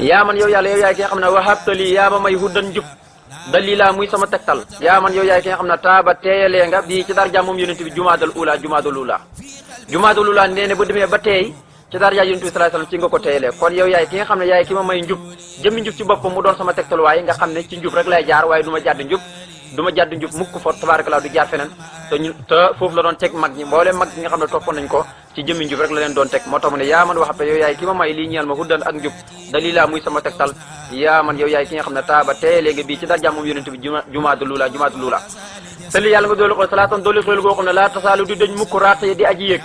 yaa man yow yàlla yow yaay ki nga xam ne wahabtali yaa ma may huddan njub dalila muy sama tegtal yaa man yow yaay ki nga xam ne taaba teeyalee nga bii ci darja moom yonent bi jumaadal ula nee ne bu demee ba teey ci darja yonent bi sallallahu alayhi wasallam ci nga ko teeyalee kon yow yaay ki nga xam ne yaay ki ma may njub jëmmi njub ci boppam mu doon sama tegtal waaye nga xam ne ci njub rek lay jaar waaye du ma jàdd njub mukk fa tabarakallah du jaar feneen te foofu la doon teg mag ñi mboolem mag ñi nga xam ne toppoon nañ ko ci jëmmi njub rek la leen doon teg moo tax mu ne yaa man waxape yow yaay ki ma may lii ñeel ma huddan ak njub dalila muy sama tegtal yaa man yow yaay ki nga xam ne taaba teeyalee nga bii ci darja moom yonent bi jumaadul lula sali yàlla nga doolu ko salaatan dooli xéwal goo xam ne laa tasaalu di dañ mukk raaqi di aji yéeg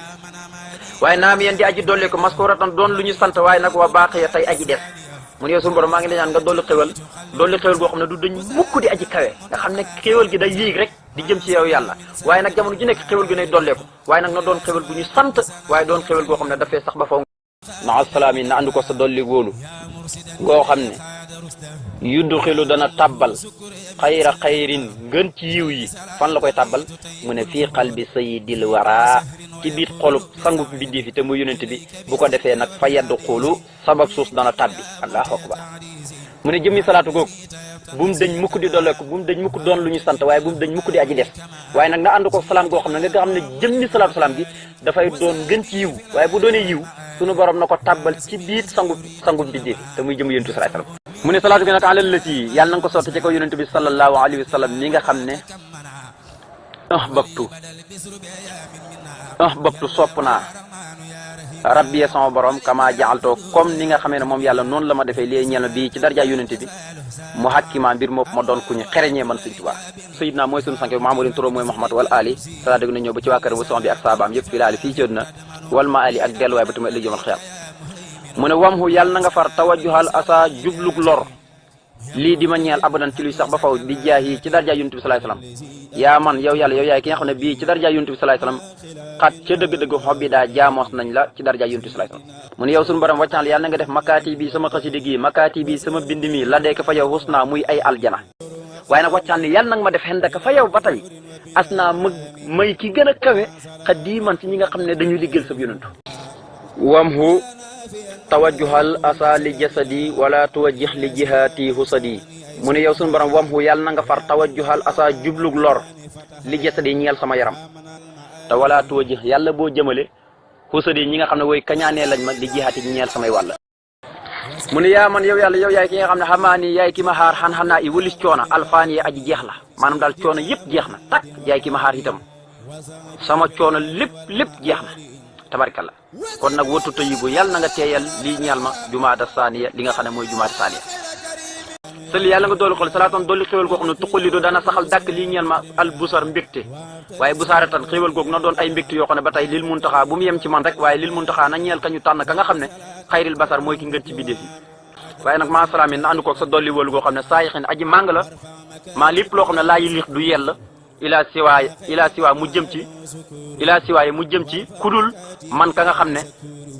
waaye naam yéen di aji dolli ko maskuratan doon lu ñu sant waaye nag wa baaqiya tey aji des mu ne yow suñu borom maa ngi la ñaan nga dolli xéwal goo xam ne du dañ mukk di aji kawe nga xam ne xéwal gi day yéeg rek di jëm ci yow yàlla waaye nag jamono ju nekk xéwal gi nay dolleeku waaye nag na doon xéwal gu ñu sant waaye doon xéwal goo xam ne dafay sax ba faw maa salaam yi na ànd ko sa dolli góolu goo xam ne yuddu xilu dana tàbbal xayra xayrin ngën ci yiw yi fan la koy tàbbal mu ne fii qalbi sayyidil wara ci biir xolub sangu mbindeef yi te muy yonent bi bu ko defee nag fa yeddu xulu sabab suus dana tàbbi allahu akbar mu ne jëmmi salaatu googu bu mu dañ mukk di dolleeku bu mu dañ mukk doon lu ñu sant waaye bu mu dañ mukk di aji des waaye nag na ànd ko salaam goo xam ne nga xam ne jëmmi salaatu salaam gi dafay doon ngën ci yiw waaye bu doonee yiw sunu borom na ko tàbbal ci biir sangu mbindeef te muy jëm yonent bi sallallahu alayhi wasallam mu ne salaatu gi nag alal la ci yàlla na nga ko sotti ci kaw yonent bi sallallahu alayhi wa sallam mi nga xam ne ahbabtu sopp naa rabbi sama borom kama jaaltoo comme ni nga xamee ne moom yàlla noonu la ma defee lii ñeel ma bii ci darja yonent bi mu hakkima mbir moom ma doon ku ñu xereñee man Sëñ Tuubaa Seydina mooy sunu sanke Mahamadou Touré mooy Muhammad wal ali sala dëgg na ñëw ba ci waa kër bu son bi ak saabaam yëpp fi laali fii ci na wal ma ali ak delluwaay ba tamit ëllëg yawmal xiyaam mu ne wamhu yàlla na nga far tawajjuhal asa jublug lor lii di ma ñeel abadan ci luy sax ba faw di jaayi ci darja yonent bi sallallahu alayhi wasallam yaa man yow yàlla yow yaay ki nga xam ne bii ci darja yonent bi sallallahu alayhi wasallam xat ca dëgg-dëgg xobbi daa jaamoos nañ la ci darja yonent bi sallallahu alayhi wasallam mu ne yow suñu borom wàccaal yàlla na nga def makaati bi sama xasida gi makaati bi sama bind mi la deeka fa yow husna muy ay aljana waaye nag wàccaal ni yàlla nag ma def xendaka fa yow ba tey as naa may ki gën a kawe xat di man ci ñi nga xam ne dañu liggéeyal sab yonentu wamhu tawajjuhal asa li jasadi wala tuwajjih li jihaati husadi mu ne yow suñu borom wamhu yàlla na nga far tawajjuhal asa jublug lor li jasadi ñeel sama yaram te wala tuwajjih yàlla boo jëmale husadi ñi nga xam ne wooy kañaanee lañ ma li jihaati ñeel samay wàll mu ne yaa man yow yàlla yow yaay ki nga xam ne xamaani yaay ki ma xaar xan-xanaa i walis coono alfaan yi aji jeex la maanaam daal coono yëpp jeex na tak yaay ki ma xaar itam sama coono lépp jeex na tabarkalla kon nag wattu tayibu yàlla na nga teeyal lii ñeel ma jumaada saaniya li nga xam ne mooy jumaada saaniya sëli yàlla nga doolu xol salaatoon dolli xéwal goo xam ne tuqali do dana saxal dàkk lii ñeel ma al busar mbégte waaye busaare tan xéwal googu na doon ay mbégte yoo xam ne ba tey lil muntaxaa bu mu yem ci man rek waaye lil muntaxaa na ñeel ka ñu tànn ka nga xam ne xayril basar mooy ki ngën ci biddeef yi waaye nag maa salaam yi na ànd koog sa dolli wóolu goo xam ne saa yi xin aji màng la maa lépp loo xam ne laa yi liix du yell ilaa siwaay mu jëm ci kudul man ka nga xam ne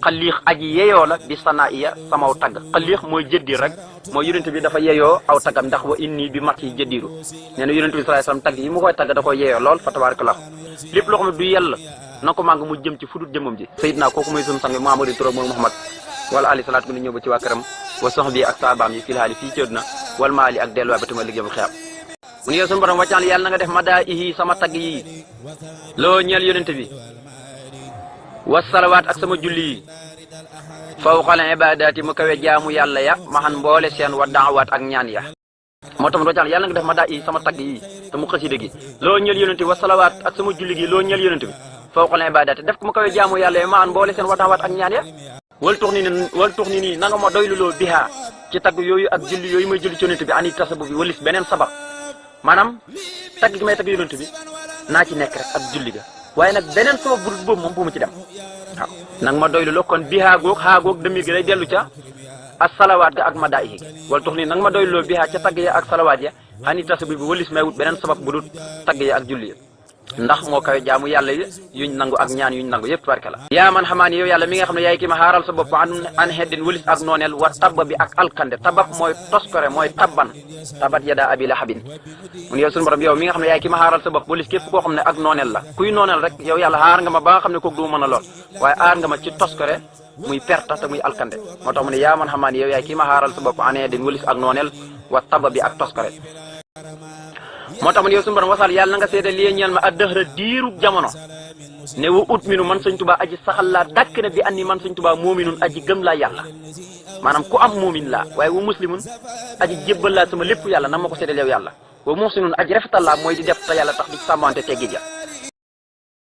xaliix aji yeyoo la bi sanaa iya samaw tagg xaliix mooy jëddiir rek mooy yonent bi dafa yeyoo aw taggam ndax wa inni bi mat yi jëddiiru nee na yonent bi sallallahu alayhi wasallam tagg yi mu koy tagg da koy yeyoo lool fa tabarakallah lépp loo xam ne du yell na ko màng mu jëm ci fudul jëmmam ji Seydina kooku mooy sunu sang Muhammadu Touré mooy Muhammad wala ali salaatu ni ñëw ba ci waa këram wa sox bi ak saabaam yi fil haali fii ci àddina wal maali ak delluwaay ba tama liggéeyam xeab mu ne yow suñu borom wàccaal yàlla na nga def madaa ihi sama tagg yi loo ñeel yonent bi wasalawaat ak sama julli yi fawqal ibadaati mu kawe jaamu yàlla ya maxan mboole seen wa daawaat ak ñaan ya moo tax wàccaal yàlla na nga def madaa ihi sama tagg yi te mu xasida gi loo ñeel yonent bi wasalawaat ak sama julli gi loo ñeel yonent bi fawqal ibadaati def ko mu kawe jaamu yàlla ya maxan mboole seen wa daawaat ak ñaan ya wal tux ni nii na nga ma doyluloo bihaa ci tagg yooyu ak julli yooyu may julli ci yonent bi ani tasabu bi walis beneen sabab maanaam tagg gi may tagg yonent bi naa ci nekk rek ak julli ga waaye nag beneen sabab bu dul boobu moom bu mu ci dem waaw nag ma doylu loo kon bihaa goog demir gi day dellu ca ak salawaat ga ak madaa'ihi gi wala tux nii nag ma doyluloo bihaa ca tagg ya ak salawaat ya ani tasabu bi walis may wut beneen sabab bu dul tagg ya ak julli ya ndax moo kawe jaamu yàlla yuñ nangu ak ñaan yuñ nangu yëpp tubarke la yaa man xamaa ni yow yàlla mi nga xam ne yaay ki ma xaaral sa bopp an xeddin wëlis ak nooneel wa tabba bi ak alkande tabab mooy toskore mooy tabban tabat yada abi lahabin mun yow suñu borom yow mi nga xam ne yaay ki ma xaaral sa bopp wëlis képp koo xam ne ak nooneel la kuy nooneel rek yow yàlla xaar nga ma ba nga xam ne kooku du mën a lool waaye aar nga ma ci toskore muy perta te muy alkande moo tax mu ne yaa man xamaa ni yow yaay ki ma xaaral sa bopp an xeddin wëlis ak nooneel wa tabba bi ak toskore moo tax man yow suñu borom wasal yàlla na nga seede lii ñeel ma ak dëxra diiru jamono ne wa ut minu man sëñ tubaa aji saxal laa dàkk na bi an ni man sëñ tubaa moominun aji gëm laa yàlla maanaam ku am moomin laa waaye wa muslimun aji jébbal laa sama lépp yàlla na ma ko seedeel yow yàlla wa muhsinun aji rafetal laa mooy di def te yàlla tax di sàmmante teggi ja